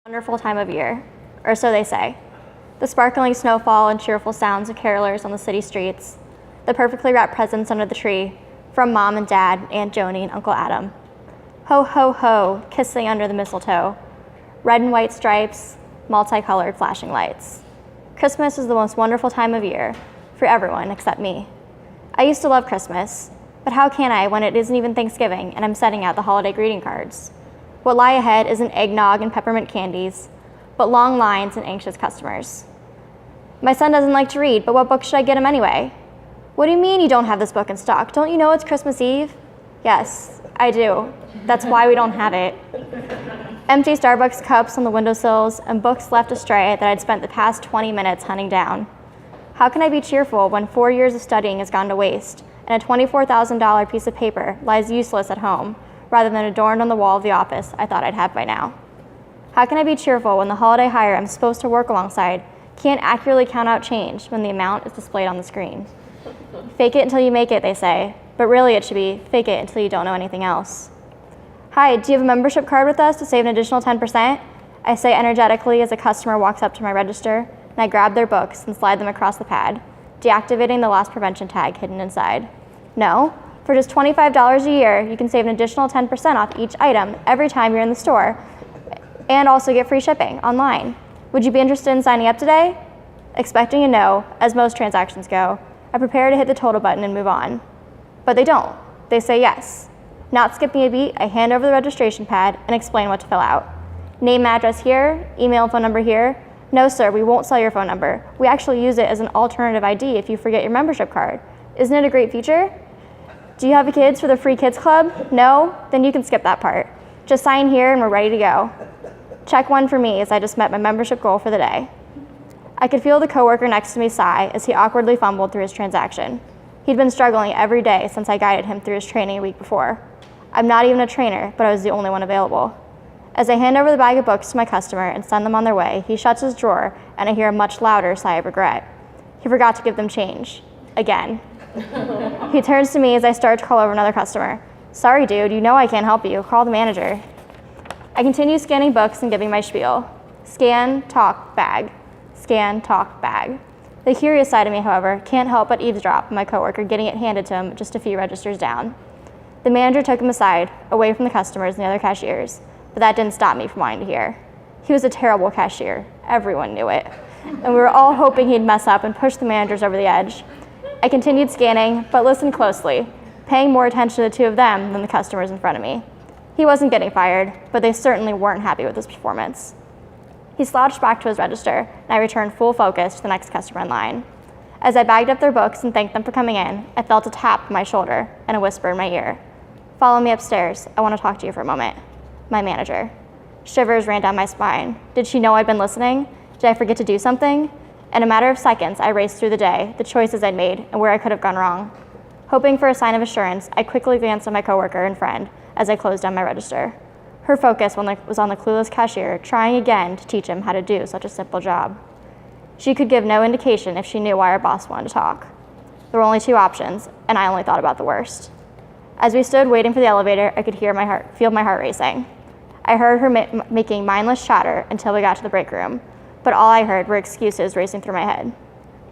Wonderful time of year, or so they say. The sparkling snowfall and cheerful sounds of carolers on the city streets, the perfectly wrapped presents under the tree from Mom and Dad, Aunt Joni, and Uncle Adam. Ho, ho, ho, kissing under the mistletoe. Red and white stripes, multicolored flashing lights. Christmas is the most wonderful time of year for everyone except me. I used to love Christmas, but how can I when it isn't even Thanksgiving and I'm sending out the holiday greeting cards? What lie ahead isn't eggnog and peppermint candies, but long lines and anxious customers. My son doesn't like to read, but what book should I get him anyway? What do you mean you don't have this book in stock? Don't you know it's Christmas Eve? Yes, I do. That's why we don't have it. Empty Starbucks cups on the windowsills and books left astray that I'd spent the past 20 minutes hunting down. How can I be cheerful when 4 years of studying has gone to waste and a $24,000 piece of paper lies useless at home rather than adorned on the wall of the office I thought I'd have by now? How can I be cheerful when the holiday hire I'm supposed to work alongside can't accurately count out change when the amount is displayed on the screen? Fake it until you make it, they say, but really it should be fake it until you don't know anything else. Hi, do you have a membership card with us to save an additional 10%? I say energetically as a customer walks up to my register, and I grab their books and slide them across the pad, deactivating the loss prevention tag hidden inside. No, for just $25 a year, you can save an additional 10% off each item every time you're in the store, and also get free shipping online. Would you be interested in signing up today? Expecting a no, as most transactions go, I prepare to hit the total button and move on. But they don't. They say yes. Not skipping a beat, I hand over the registration pad and explain what to fill out. Name, address here, email and phone number here. No, sir, we won't sell your phone number. We actually use it as an alternative ID if you forget your membership card. Isn't it a great feature? Do you have kids for the free kids club? No? Then you can skip that part. Just sign here and we're ready to go. Check one for me as I just met my membership goal for the day. I could feel the coworker next to me sigh as he awkwardly fumbled through his transaction. He'd been struggling every day since I guided him through his training a week before. I'm not even a trainer, but I was the only one available. As I hand over the bag of books to my customer and send them on their way, he shuts his drawer and I hear a much louder sigh of regret. He forgot to give them change. Again. He turns to me as I start to call over another customer. Sorry, dude, you know I can't help you. Call the manager. I continue scanning books and giving my spiel. Scan, talk, bag. Scan, talk, bag. The curious side of me, however, can't help but eavesdrop on my coworker getting it handed to him just a few registers down. The manager took him aside, away from the customers and the other cashiers, but that didn't stop me from wanting to hear. He was a terrible cashier. Everyone knew it. And we were all hoping he'd mess up and push the managers over the edge. I continued scanning, but listened closely, paying more attention to the two of them than the customers in front of me. He wasn't getting fired, but they certainly weren't happy with his performance. He slouched back to his register, and I returned full focus to the next customer in line. As I bagged up their books and thanked them for coming in, I felt a tap on my shoulder and a whisper in my ear. Follow me upstairs. I want to talk to you for a moment. My manager. Shivers ran down my spine. Did she know I'd been listening? Did I forget to do something? In a matter of seconds, I raced through the day, the choices I'd made, and where I could have gone wrong. Hoping for a sign of assurance, I quickly glanced at my coworker and friend as I closed down my register. Her focus was on the clueless cashier, trying again to teach him how to do such a simple job. She could give no indication if she knew why our boss wanted to talk. There were only two options, and I only thought about the worst. As we stood waiting for the elevator, I could feel my heart racing. I heard her making mindless chatter until we got to the break room, but all I heard were excuses racing through my head.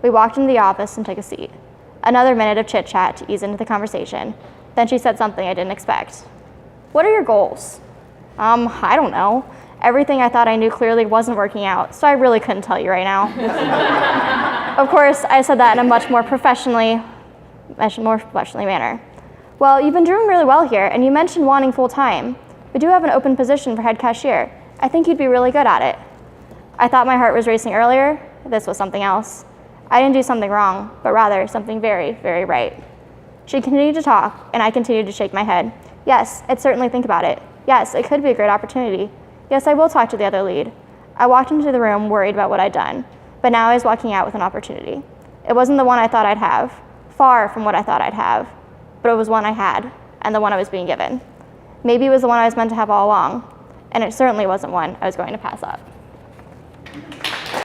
We walked into the office and took a seat. Another minute of chit-chat to ease into the conversation. Then she said something I didn't expect. What are your goals? I don't know. Everything I thought I knew clearly wasn't working out, so I really couldn't tell you right now. Of course, I said that in a much more professionally manner. Well, you've been doing really well here, and you mentioned wanting full-time. We do have an open position for head cashier. I think you'd be really good at it. I thought my heart was racing earlier. This was something else. I didn't do something wrong, but rather something very, very right. She continued to talk, and I continued to shake my head. Yes, I'd certainly think about it. Yes, it could be a great opportunity. Yes, I will talk to the other lead. I walked into the room worried about what I'd done, but now I was walking out with an opportunity. It wasn't the one I thought I'd have, far from what I thought I'd have, but it was one I had, and the one I was being given. Maybe it was the one I was meant to have all along, and it certainly wasn't one I was going to pass up.